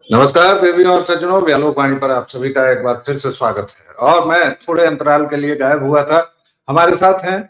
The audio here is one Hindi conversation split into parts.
नमस्कार देवियों और सज्जनों, व्यालोक वाणी पर आप सभी का एक बार फिर से स्वागत है। और मैं थोड़े अंतराल के लिए गायब हुआ था। हमारे साथ हैं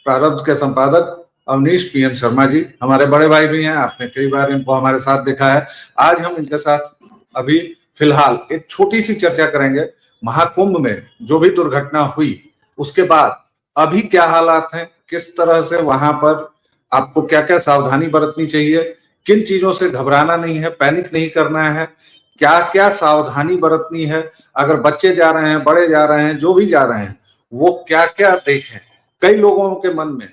प्रारब्ध के संपादक अवनीश पीएन शर्मा जी, हमारे बड़े भाई भी हैं। आपने कई बार इनको हमारे साथ देखा है। आज हम इनके साथ अभी फिलहाल एक छोटी सी चर्चा करेंगे। महाकुंभ में जो भी दुर्घटना हुई उसके बाद अभी क्या हालात हैं, किस तरह से वहां पर आपको क्या क्या सावधानी बरतनी चाहिए, किन चीजों से घबराना नहीं है, पैनिक नहीं करना है, क्या क्या सावधानी बरतनी है, अगर बच्चे जा रहे हैं, बड़े जा रहे हैं, जो भी जा रहे हैं, वो क्या क्या देखें। कई लोगों के मन में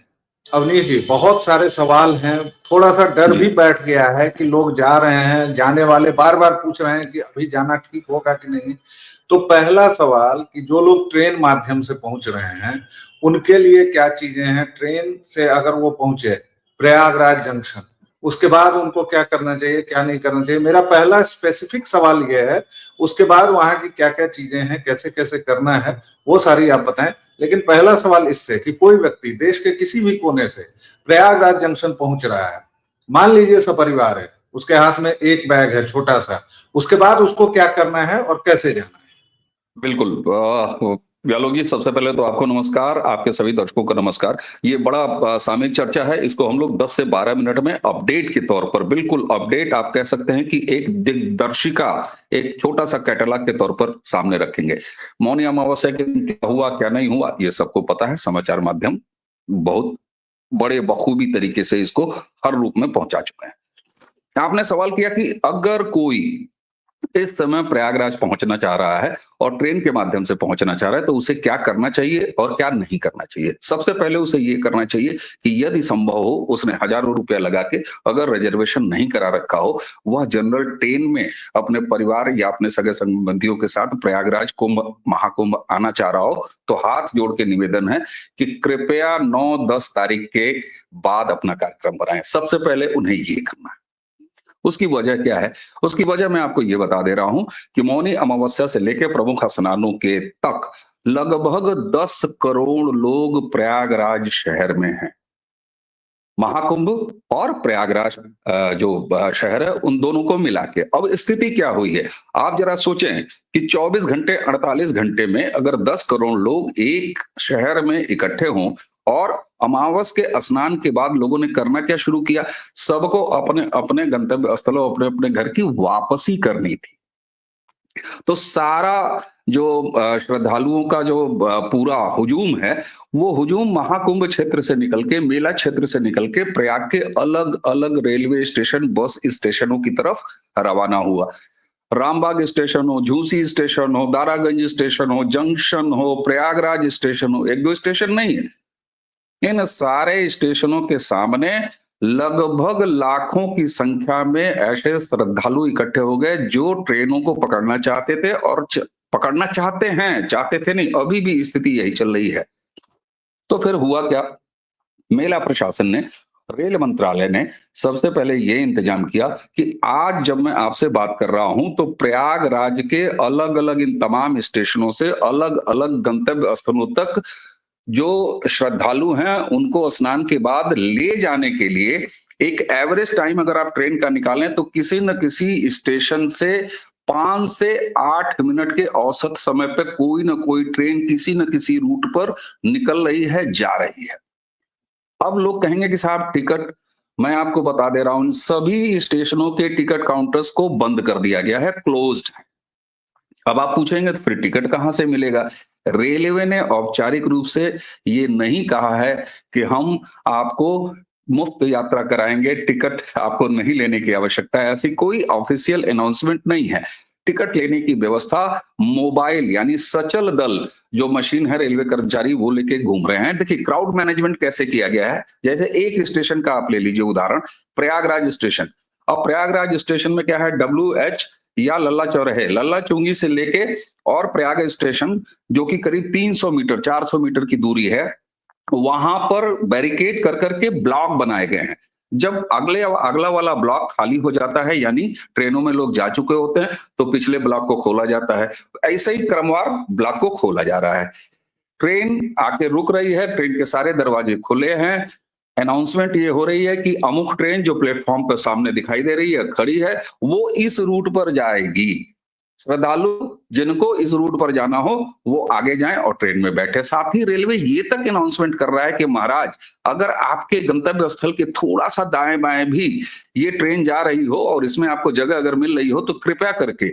अवनीश जी बहुत सारे सवाल हैं। थोड़ा सा डर भी बैठ गया है कि लोग जा रहे हैं, जाने वाले बार बार पूछ रहे हैं कि अभी जाना ठीक होगा कि नहीं। तो पहला सवाल कि जो लोग ट्रेन माध्यम से पहुंच रहे हैं उनके लिए क्या चीजें हैं। ट्रेन से अगर वो पहुंचे प्रयागराज जंक्शन, उसके बाद उनको क्या करना चाहिए, क्या नहीं करना चाहिए। मेरा पहला स्पेसिफिक सवाल यह है। उसके बाद वहां की क्या क्या चीजें हैं, कैसे कैसे करना है, वो सारी आप बताएं। लेकिन पहला सवाल इससे कि कोई व्यक्ति देश के किसी भी कोने से प्रयागराज जंक्शन पहुंच रहा है, मान लीजिए सपरिवार है, उसके हाथ में एक बैग है छोटा सा, उसके बाद उसको क्या करना है और कैसे जाना है। बिल्कुल। व्यालोक जी, सबसे पहले तो आपको नमस्कार, आपके सभी दर्शकों को नमस्कार। ये बड़ा सामयिक चर्चा है, इसको हम लोग 10 से 12 मिनट में अपडेट के तौर पर, बिल्कुल अपडेट आप कह सकते हैं कि एक दिग्दर्शिका, एक छोटा सा कैटलॉग के तौर पर सामने रखेंगे। मौनी अमावस्या के दिन क्या हुआ क्या नहीं हुआ ये सबको पता है। समाचार माध्यम बहुत बड़े बखूबी तरीके से इसको हर रूप में पहुंचा चुके हैं। आपने सवाल किया कि अगर कोई इस समय प्रयागराज पहुंचना चाह रहा है और ट्रेन के माध्यम से पहुंचना चाह रहा है तो उसे क्या करना चाहिए और क्या नहीं करना चाहिए। सबसे पहले उसे ये करना चाहिए कि यदि संभव हो, उसने हजारों रुपया लगा के अगर रिजर्वेशन नहीं करा रखा हो, वह जनरल ट्रेन में अपने परिवार या अपने सगे संबंधियों के साथ प्रयागराज कुंभ महाकुंभ आना चाह रहा हो, तो हाथ जोड़ के निवेदन है कि कृपया 9-10 तारीख के बाद अपना कार्यक्रम बनाएं। सबसे पहले उन्हें ये करना है। उसकी वजह क्या है? उसकी वजह मैं आपको ये बता दे रहा हूं कि मौनी अमावस्या से लेकर प्रमुख स्नानों के तक लगभग 10 करोड़ लोग प्रयागराज शहर में हैं। महाकुंभ और प्रयागराज शहर है, उन दोनों को मिला के अब स्थिति क्या हुई है। आप जरा सोचें कि 24 घंटे 48 घंटे में अगर 10 करोड़ लोग एक शहर में इकट्ठे हों और अमावस के स्नान के बाद लोगों ने करना क्या शुरू किया, सबको अपने अपने गंतव्य स्थलों, अपने अपने घर की वापसी करनी थी। तो सारा जो श्रद्धालुओं का जो पूरा हुजूम है, वो हुजूम महाकुंभ क्षेत्र से निकल के, मेला क्षेत्र से निकल के प्रयाग के अलग अलग रेलवे स्टेशन, बस स्टेशनों की तरफ रवाना हुआ। रामबाग स्टेशन हो, झूसी स्टेशन हो, दारागंज स्टेशन हो, जंक्शन हो, प्रयागराज स्टेशन हो, एक दो स्टेशन नहीं है। इन सारे स्टेशनों के सामने लगभग लाखों की संख्या में ऐसे श्रद्धालु इकट्ठे हो गए जो ट्रेनों को पकड़ना चाहते थे और पकड़ना चाहते हैं, चाहते थे नहीं, अभी भी स्थिति यही चल रही है। तो फिर हुआ क्या? मेला प्रशासन ने, रेल मंत्रालय ने सबसे पहले ये इंतजाम किया कि आज जब मैं आपसे बात कर रहा हूं तो प्रयागराज के अलग अलग इन तमाम स्टेशनों से अलग अलग गंतव्य स्थलों तक जो श्रद्धालु हैं उनको स्नान के बाद ले जाने के लिए एक एवरेज टाइम अगर आप ट्रेन का निकालें तो किसी न किसी स्टेशन से 5 से 8 मिनट के औसत समय पे कोई ना कोई ट्रेन किसी न किसी रूट पर निकल रही है, जा रही है। अब लोग कहेंगे कि साहब टिकट, मैं आपको बता दे रहा हूं, सभी स्टेशनों के टिकट काउंटर्स को बंद कर दिया गया है, क्लोज्ड है। अब आप पूछेंगे तो फिर टिकट कहां से मिलेगा? रेलवे ने औपचारिक रूप से ये नहीं कहा है कि हम आपको मुफ्त यात्रा कराएंगे, टिकट आपको नहीं लेने की आवश्यकता है, ऐसी कोई ऑफिशियल अनाउंसमेंट नहीं है। टिकट लेने की व्यवस्था मोबाइल यानी सचल दल जो मशीन है, रेलवे कर्मचारी वो लेके घूम रहे हैं। देखिए क्राउड मैनेजमेंट कैसे किया गया है। जैसे एक स्टेशन का आप ले लीजिए उदाहरण, प्रयागराज स्टेशन। अब प्रयागराज स्टेशन में क्या है, WH या लल्ला चौराहे, लल्ला चुंगी से लेके और प्रयाग स्टेशन जो कि करीब 300 मीटर 400 मीटर की दूरी है, वहां पर बैरिकेड कर करके ब्लॉक बनाए गए हैं। जब अगला वाला ब्लॉक खाली हो जाता है, यानी ट्रेनों में लोग जा चुके होते हैं, तो पिछले ब्लॉक को खोला जाता है। ऐसे ही क्रमवार ब्लॉक को खोला जा रहा है। ट्रेन आके रुक रही है, ट्रेन के सारे दरवाजे खुले हैं, अनाउंसमेंट ये हो रही है कि अमुक ट्रेन जो प्लेटफॉर्म पर सामने दिखाई दे रही है, खड़ी है, वो इस रूट पर जाएगी। श्रद्धालु जिनको इस रूट पर जाना हो वो आगे जाएं और ट्रेन में बैठे। साथ ही रेलवे ये तक अनाउंसमेंट कर रहा है कि महाराज, अगर आपके गंतव्य स्थल के थोड़ा सा दाएं बाएं भी ये ट्रेन जा रही हो और इसमें आपको जगह अगर मिल रही हो तो कृपया करके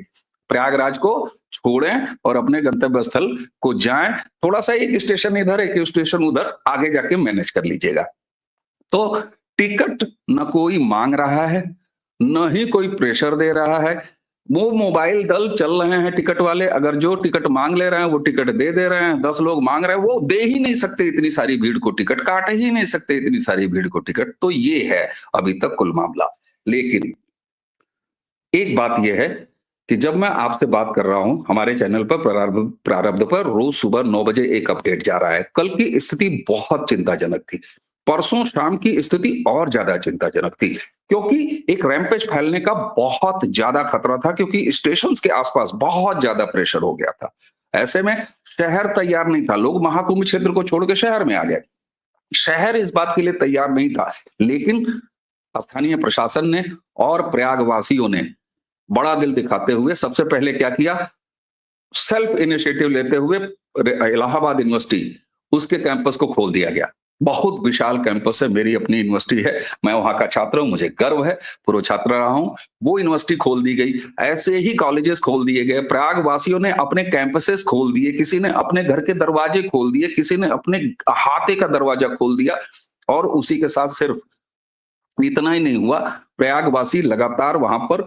प्रयागराज को छोड़ें और अपने गंतव्य स्थल को जाएं। थोड़ा सा एक स्टेशन इधर एक स्टेशन उधर आगे जाके मैनेज कर लीजिएगा। तो टिकट न कोई मांग रहा है, न ही कोई प्रेशर दे रहा है। वो मोबाइल दल चल रहे हैं टिकट वाले, अगर जो टिकट मांग ले रहे हैं वो टिकट दे रहे हैं। 10 लोग मांग रहे हैं, वो दे ही नहीं सकते इतनी सारी भीड़ को टिकट, काट ही नहीं सकते इतनी सारी भीड़ को टिकट। तो ये है अभी तक कुल मामला। लेकिन एक बात यह है कि जब मैं आपसे बात कर रहा हूं, हमारे चैनल पर प्रारब्ध पर रोज सुबह 9 बजे एक अपडेट जा रहा है। कल की स्थिति बहुत चिंताजनक थी, परसों शाम की स्थिति और ज्यादा चिंताजनक थी, क्योंकि एक रैंपेज फैलने का बहुत ज्यादा खतरा था, क्योंकि स्टेशंस के आसपास बहुत ज्यादा प्रेशर हो गया था। ऐसे में शहर तैयार नहीं था, लोग महाकुंभ क्षेत्र को छोड़ के शहर में आ गए। शहर इस बात के लिए तैयार नहीं था, लेकिन स्थानीय प्रशासन ने और प्रयागवासियों ने बड़ा दिल दिखाते हुए सबसे पहले क्या किया, सेल्फ इनिशिएटिव लेते हुए इलाहाबाद यूनिवर्सिटी उसके कैंपस को खोल दिया गया। बहुत विशाल कैंपस है, मेरी अपनी यूनिवर्सिटी है, मैं वहां का छात्र हूं, मुझे गर्व है, पूर्व छात्र रहा हूं। वो यूनिवर्सिटी खोल दी गई, ऐसे ही कॉलेजेस खोल दिए गए। प्रयागवासियों ने अपने कैंपसेस खोल दिए, किसी ने अपने घर के दरवाजे खोल दिए, किसी ने अपने अहाते का दरवाजा खोल दिया। और उसी के साथ सिर्फ इतना ही नहीं हुआ, प्रयागवासी लगातार वहां पर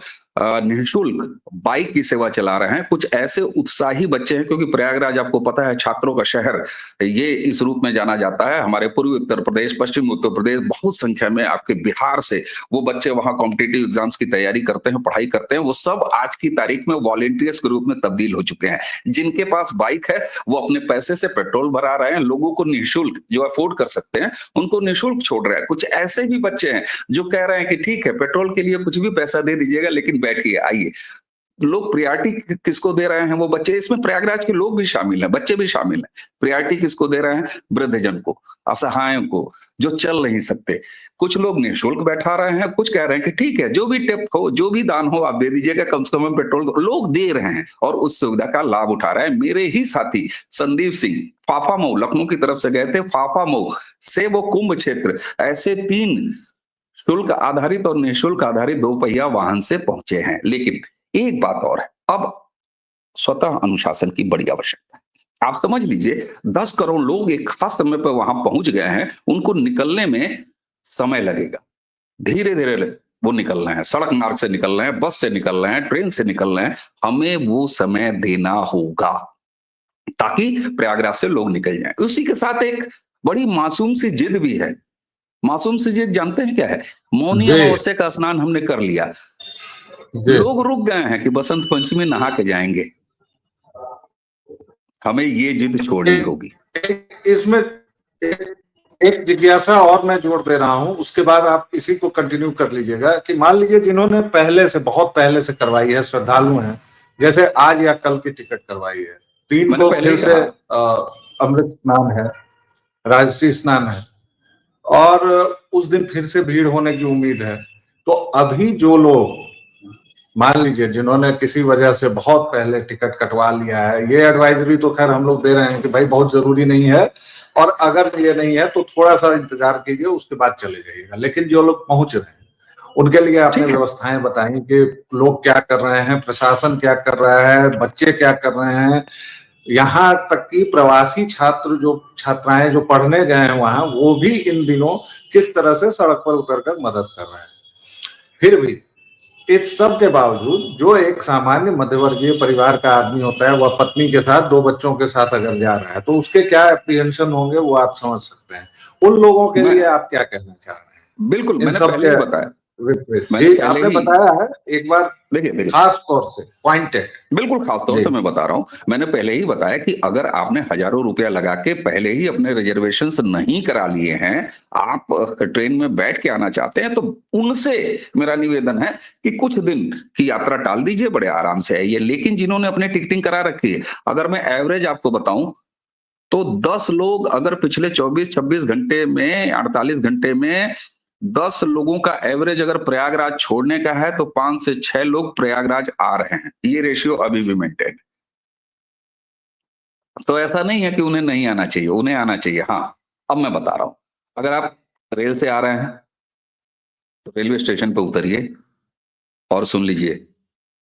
निःशुल्क बाइक की सेवा चला रहे हैं। कुछ ऐसे उत्साही बच्चे हैं, क्योंकि प्रयागराज आपको पता है छात्रों का शहर ये इस रूप में जाना जाता है। हमारे पूर्वी उत्तर प्रदेश, पश्चिमी उत्तर प्रदेश, बहुत संख्या में आपके बिहार से वो बच्चे वहां कॉम्पिटिटिव एग्जाम्स की तैयारी करते हैं, पढ़ाई करते हैं। वो सब आज की तारीख में वॉलेंटियर्स के रूप में तब्दील हो चुके हैं। जिनके पास बाइक है वो अपने पैसे से पेट्रोल भरा रहे हैं, लोगों को निःशुल्क, जो अफोर्ड कर सकते हैं उनको निःशुल्क छोड़ रहे हैं। कुछ ऐसे भी बच्चे हैं जो कह रहे हैं कि ठीक है, पेट्रोल के लिए कुछ भी पैसा दे दीजिएगा, लेकिन बैठिए, आइए। लोग प्रायोरिटी किसको दे रहे हैं? वो बच्चे, इसमें प्रयागराज के लोग भी शामिल हैं, बच्चे भी शामिल हैं। प्रायोरिटी किसको दे रहे हैं? वृद्धजन को, असहायों को, जो चल नहीं सकते। कुछ लोग निःशुल्क बैठा रहे हैं, कुछ कह रहे हैं कि ठीक है, जो भी टिप हो, जो भी दान हो, आप दे दीजिएगा, कम से कम पेट्रोल। लोग दे रहे हैं और उस सुविधा का लाभ उठा रहे हैं। मेरे ही साथी संदीप सिंह फाफामऊ लखनऊ की तरफ से गए थे, फाफामऊ से वो कुंभ क्षेत्र, ऐसे 3 शुल्क आधारित और निःशुल्क आधारित 2 पहिया वाहन से पहुंचे हैं। लेकिन एक बात और है, अब स्वतः अनुशासन की बड़ी आवश्यकता है। आप समझ लीजिए 10 करोड़ लोग एक खास समय पर वहां पहुंच गए हैं, उनको निकलने में समय लगेगा। धीरे धीरे वो निकल रहे हैं, सड़क मार्ग से निकल रहे हैं, बस से निकल रहे हैं, ट्रेन से निकल रहे हैं। हमें वो समय देना होगा ताकि प्रयागराज से लोग निकल जाएं। उसी के साथ एक बड़ी मासूम सी जिद भी है। मासूम सी जिद जानते हैं क्या है? मौनी अमावस्या का स्नान हमने कर लिया, लोग रुक गए हैं कि बसंत पंचमी नहा के जाएंगे। हमें ये जिद छोड़नी होगी। इसमें एक जिज्ञासा और मैं जोड़ दे रहा हूं, उसके बाद आप इसी को कंटिन्यू कर लीजिएगा। कि मान लीजिए जिन्होंने पहले से, बहुत पहले से करवाई है, श्रद्धालु हैं, जैसे आज या कल की टिकट करवाई है, 3 को फिर से अमृत स्नान है, राजसी स्नान है, और उस दिन फिर से भीड़ होने की उम्मीद है। तो अभी जो लोग मान लीजिए जिन्होंने किसी वजह से बहुत पहले टिकट कटवा लिया है, ये एडवाइजरी तो खैर हम लोग दे रहे हैं कि भाई बहुत जरूरी नहीं है, और अगर ये नहीं है तो थोड़ा सा इंतजार कीजिए, उसके बाद चले जाइएगा। लेकिन जो लोग पहुंच रहे हैं उनके लिए आपने व्यवस्थाएं बताई कि लोग क्या कर रहे हैं, प्रशासन क्या कर रहा है, बच्चे क्या कर रहे हैं, यहाँ तक कि प्रवासी छात्र, जो छात्राएं जो पढ़ने गए हैं वहां, वो भी इन दिनों किस तरह से सड़क पर उतरकर मदद कर रहे हैं। फिर भी इस सब के बावजूद जो एक सामान्य मध्यवर्गीय परिवार का आदमी होता है, वह पत्नी के साथ 2 बच्चों के साथ अगर जा रहा है तो उसके क्या एप्रीहेंशन होंगे, वो आप समझ सकते हैं। उन लोगों के लिए आप क्या कहना चाह रहे हैं? बिल्कुल, मैंने पहले ही बताया, जी आपने बताया है, एक बार देखिए खास तौर से पॉइंटेड, बिल्कुल खास तौर से मैं बता रहा हूं। मैंने पहले ही बताया कि अगर आपने हजारों रुपया लगा के पहले ही अपने रिजर्वेशंस नहीं करा लिए हैं, आप ट्रेन में बैठ के आना चाहते हैं, तो उनसे मेरा निवेदन है कि कुछ दिन की यात्रा टाल दीजिए, बड़े आराम से आइए। लेकिन जिन्होंने अपने टिकटिंग करा रखी है, अगर मैं एवरेज आपको बताऊं तो 10 लोग अगर पिछले 24-26 घंटे में 48 घंटे में 10 लोगों का एवरेज अगर प्रयागराज छोड़ने का है तो 5 से 6 लोग प्रयागराज आ रहे हैं। ये रेशियो अभी भी मेंटेन। तो ऐसा नहीं है कि उन्हें नहीं आना चाहिए, उन्हें आना चाहिए। हाँ, अब मैं बता रहा हूं, अगर आप रेल से आ रहे हैं तो रेलवे स्टेशन पे उतरिए और सुन लीजिए,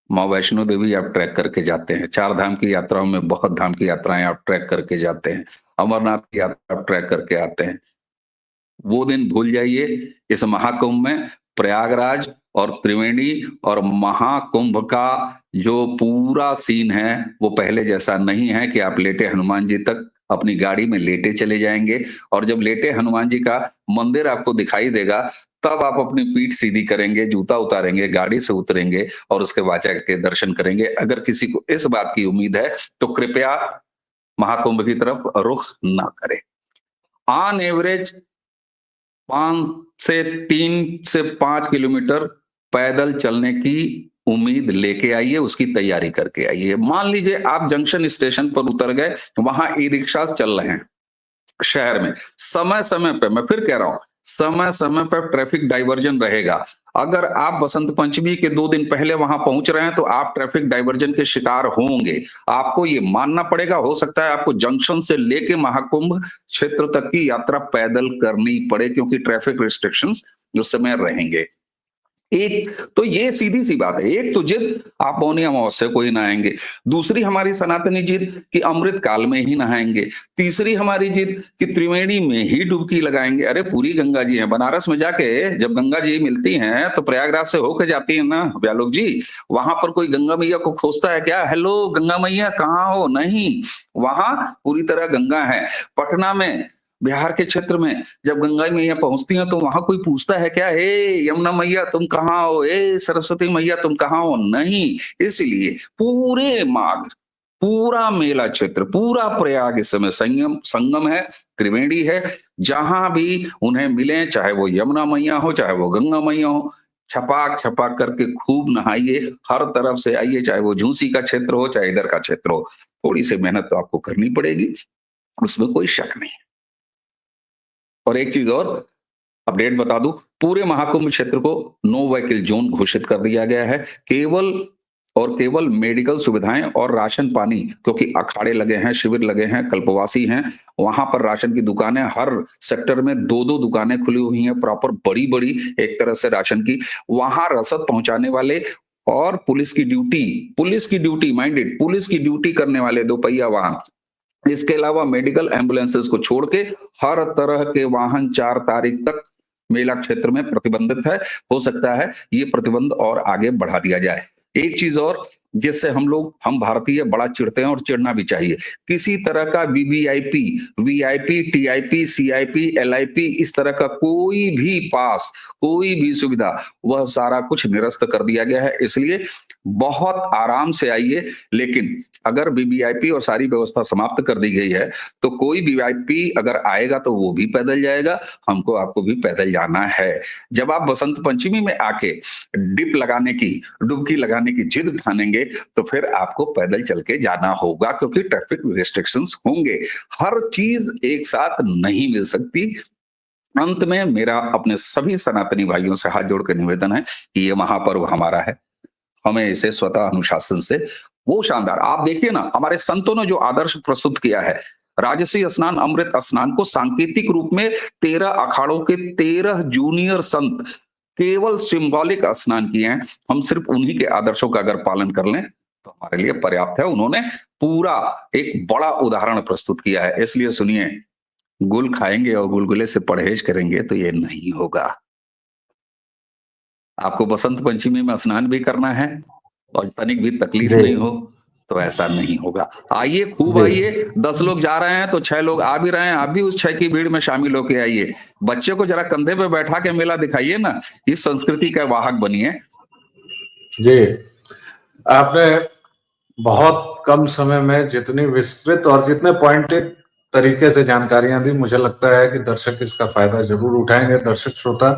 माँ वैष्णो देवी आप ट्रैक करके जाते हैं, 4 धाम की यात्राओं में बहुत धाम की यात्राएं आप ट्रैक करके जाते हैं, अमरनाथ की यात्रा आप ट्रैक करके आते हैं। वो दिन भूल जाइए। इस महाकुंभ में प्रयागराज और त्रिवेणी और महाकुंभ का जो पूरा सीन है वो पहले जैसा नहीं है कि आप लेटे हनुमान जी तक अपनी गाड़ी में लेटे चले जाएंगे, और जब लेटे हनुमान जी का मंदिर आपको दिखाई देगा तब आप अपनी पीठ सीधी करेंगे, जूता उतारेंगे, गाड़ी से उतरेंगे और उसके बाद जाके दर्शन करेंगे। अगर किसी को इस बात की उम्मीद है तो कृपया महाकुंभ की तरफ रुख ना करें। ऑन एवरेज 3 से 5 किलोमीटर पैदल चलने की उम्मीद लेके आइए, उसकी तैयारी करके आइए। मान लीजिए आप जंक्शन स्टेशन पर उतर गए, वहां ई रिक्शा चल रहे हैं शहर में, समय समय पे, मैं फिर कह रहा हूं, समय समय पर ट्रैफिक डाइवर्जन रहेगा। अगर आप बसंत पंचमी के 2 दिन पहले वहां पहुंच रहे हैं तो आप ट्रैफिक डाइवर्जन के शिकार होंगे। आपको ये मानना पड़ेगा। हो सकता है आपको जंक्शन से लेके महाकुंभ क्षेत्र तक की यात्रा पैदल करनी पड़े, क्योंकि ट्रैफिक रिस्ट्रिक्शंस उस समय रहेंगे। एक तो ये सीधी सी बात है। एक तो जिद आप मौनी अमावस्या को ही नहाएंगे, दूसरी हमारी सनातनी जिद कि अमृत काल में ही नहाएंगे, तीसरी हमारी जिद कि त्रिवेणी में ही डुबकी लगाएंगे। अरे पूरी गंगा जी है, बनारस में जाके जब गंगा जी मिलती हैं तो प्रयागराज से होकर जाती है ना ब्यालोक जी। वहां पर कोई गंगा मैया को खोजता है क्या? हेलो गंगा मैया कहाँ हो? नहीं, वहां पूरी तरह गंगा है। पटना में, बिहार के क्षेत्र में जब गंगा मैया पहुंचती हैं तो वहां कोई पूछता है क्या, हे यमुना मैया तुम कहाँ हो, हे सरस्वती मैया तुम कहाँ हो? नहीं। इसलिए पूरे माघ, पूरा मेला क्षेत्र, पूरा प्रयाग इस समय संगम है, त्रिवेणी है। जहां भी उन्हें मिले, चाहे वो यमुना मैया हो चाहे वो गंगा मैया हो, छपाक छपाक करके खूब नहाइए, हर तरफ से आइए, चाहे वो झूसी का क्षेत्र हो चाहे इधर का क्षेत्र हो। थोड़ी सी मेहनत तो आपको करनी पड़ेगी, उसमें कोई शक नहीं। और एक चीज और अपडेट बता दूं, पूरे महाकुंभ क्षेत्र को नो व्हीकल जोन घोषित कर दिया गया है। केवल और केवल मेडिकल सुविधाएं और राशन पानी, क्योंकि अखाड़े लगे हैं, शिविर लगे हैं, कल्पवासी हैं, वहां पर राशन की दुकानें, हर सेक्टर में 2-2 दुकानें खुली हुई हैं, प्रॉपर बड़ी बड़ी एक तरह से राशन की। वहां रसद पहुंचाने वाले और पुलिस की ड्यूटी माइंडेड, पुलिस की ड्यूटी करने वाले 2 पहिया वाहन, इसके अलावा मेडिकल एम्बुलेंसेस को छोड़ के हर तरह के वाहन 4 तारीख तक मेला क्षेत्र में प्रतिबंधित है। हो सकता है ये प्रतिबंध और आगे बढ़ा दिया जाए। एक चीज और जिससे हम भारतीय बड़ा चिढ़ते हैं और चिढ़ना भी चाहिए, किसी तरह का वीवीआईपी, टीआईपी, सीआईपी, एलआईपी, इस तरह का कोई भी पास, कोई भी सुविधा, वह सारा कुछ निरस्त कर दिया गया है। इसलिए बहुत आराम से आइए। लेकिन अगर वीवीआईपी और सारी व्यवस्था समाप्त कर दी गई है तो कोई वीवीआईपी अगर आएगा तो वो भी पैदल जाएगा, हमको आपको भी पैदल जाना है। जब आप बसंत पंचमी में आके डुबकी लगाने की जिद ठानेंगे तो फिर आपको पैदल चल के जाना होगा, क्योंकि ट्रैफिक रिस्ट्रिक्शंस होंगे। हर चीज एक साथ नहीं मिल सकती। अंत में मेरा अपने सभी सनातनी भाइयों से हाथ जोड़ कर निवेदन है कि ये महापर्व हमारा है, हमें इसे स्वतः अनुशासन से वो शानदार, आप देखिए ना हमारे संतों ने जो आदर्श प्रस्तुत किया है, राजसी स्नान, अमृत स्नान को सांकेतिक रूप में 13 अखाड़ों के 13 जूनियर संत केवल सिंबॉलिक स्नान किए हैं। हम सिर्फ उन्हीं के आदर्शों का अगर पालन कर लें तो हमारे लिए पर्याप्त है। उन्होंने पूरा एक बड़ा उदाहरण प्रस्तुत किया है। इसलिए सुनिए, गुल खाएंगे और गुलगुले से परहेज करेंगे तो ये नहीं होगा। आपको बसंत पंचमी में स्नान भी करना है और तनिक भी तकलीफ जी नहीं हो तो ऐसा नहीं होगा। आइए, खूब जी आइए। 10 लोग जा रहे हैं तो 6 लोग आ भी रहे हैं, आप भी उस 6 की भीड़ में शामिल होके आइए। बच्चे को जरा कंधे पे बैठा के मेला दिखाइए ना, इस संस्कृति का वाहक बनिए। जी, आपने बहुत कम समय में जितनी विस्तृत और जितने पॉइंटेड तरीके से जानकारियां दी, मुझे लगता है कि दर्शक इसका फायदा जरूर उठाएंगे। दर्शक श्रोता,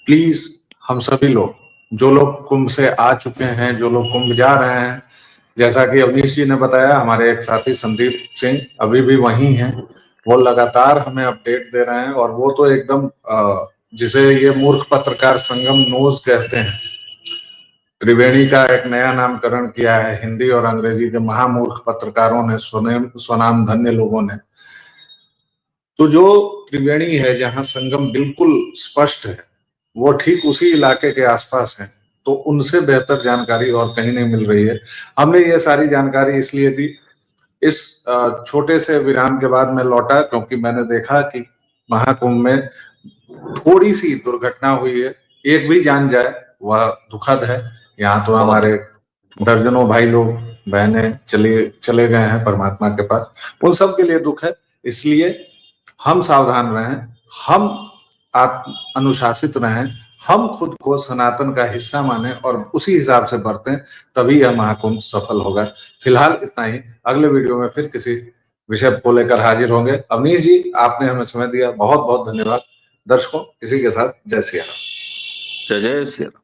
प्लीज हम सभी लोग, जो लोग कुंभ से आ चुके हैं, जो लोग कुंभ जा रहे हैं, जैसा कि अवनीश जी ने बताया, हमारे एक साथी संदीप सिंह अभी भी वहीं हैं, वो लगातार हमें अपडेट दे रहे हैं। और वो तो एकदम जिसे ये मूर्ख पत्रकार संगम न्यूज कहते हैं, त्रिवेणी का एक नया नामकरण किया है हिंदी और अंग्रेजी के महामूर्ख पत्रकारों ने, स्वनाम धन्य लोगों ने। तो जो त्रिवेणी है, जहां संगम बिल्कुल स्पष्ट है, वो ठीक उसी इलाके के आसपास है। तो उनसे बेहतर जानकारी और कहीं नहीं मिल रही है। हमने ये सारी जानकारी इसलिए दी, इस छोटे से विराम के बाद मैं लौटा क्योंकि मैंने देखा कि महाकुंभ में थोड़ी सी दुर्घटना हुई है। एक भी जान जाए वह दुखद है। यहाँ तो हमारे दर्जनों भाई लोग बहनें चले गए हैं परमात्मा के पास, उन सब के लिए दुख है। इसलिए हम सावधान रहें, हम अनुशासित रहें, हम खुद को सनातन का हिस्सा माने और उसी हिसाब से बरतें, तभी यह महाकुंभ सफल होगा। फिलहाल इतना ही। अगले वीडियो में फिर किसी विषय को लेकर हाजिर होंगे। अवनीश जी, आपने हमें समय दिया, बहुत बहुत धन्यवाद। दर्शकों, इसी के साथ जय सिया राम। जय जय श्री राम।